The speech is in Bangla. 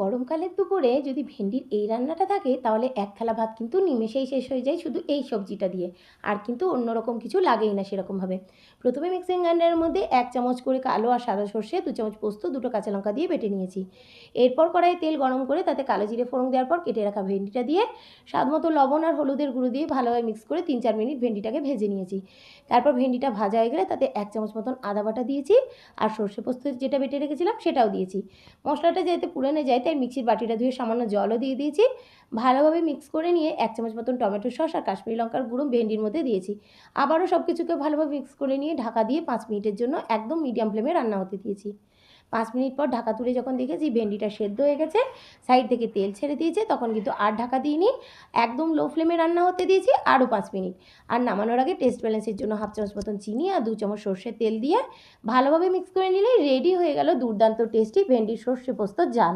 গরমকালের দুপুরে যদি ভেন্ডির এই রান্নাটা থাকে তাহলে এক থালা ভাত কিন্তু নিমেষেই শেষ হয়ে যায় শুধু এই সবজিটা দিয়ে। আর কিন্তু অন্যরকম কিছু লাগেই না সেরকমভাবে। প্রথমে মিক্সিং গ্রাইন্ডারের মধ্যে 1 চামচ করে কালো আর সাদা সর্ষে, 2 চামচ পোস্ত, 2টো কাঁচা লঙ্কা দিয়ে বেটে নিয়েছি। এরপর কড়াইয়ে তেল গরম করে তাতে কালো জিরে ফোড়ন দেওয়ার পর কেটে রাখা ভেন্ডিটা দিয়ে স্বাদমতো লবণ আর হলুদের গুঁড়ো দিয়ে ভালোভাবে মিক্স করে 3-4 মিনিট ভেন্ডিটাকে ভেজে নিয়েছি। তারপর ভেন্ডিটা ভাজা হয়ে গেলে তাতে 1 চামচ মতন আদা বাটা দিয়েছি আর সর্ষে পোস্ত যেটা বেটে রেখেছিলাম সেটাও দিয়েছি। মশলাটা যাতে পুড়ে যায় তাই মিক্সির বাটিটা ধুয়ে সামান্য জলও দিয়ে দিয়েছি। ভালোভাবে মিক্স করে নিয়ে 1 চামচ মতন টমেটো সস আর কাশ্মীরি লঙ্কার গুঁড়ো ভেন্ডির মধ্যে দিয়েছি। আবারও সব কিছুকে ভালোভাবে মিক্স করে নিয়ে ঢাকা দিয়ে 5 মিনিটের জন্য একদম মিডিয়াম ফ্লেমে রান্না হতে দিয়েছি। 5 মিনিট পর ঢাকা তুলে যখন দেখেছি ভেন্ডিটা সেদ্ধ হয়ে গেছে, সাইড থেকে তেল ছেড়ে দিয়েছে, তখন কিন্তু আর ঢাকা দিইনি। একদম লো ফ্লেমে রান্না হতে দিয়েছি আরও 5 মিনিট। আর নামানোর আগে টেস্ট ব্যালেন্সের জন্য 1/2 চামচ মতন চিনি আর 2 চামচ সর্ষের তেল দিয়ে ভালোভাবে মিক্স করে নিলেই রেডি হয়ে গেল দুর্দান্ত টেস্টি ভেন্ডির সর্ষে পোস্ত জাল।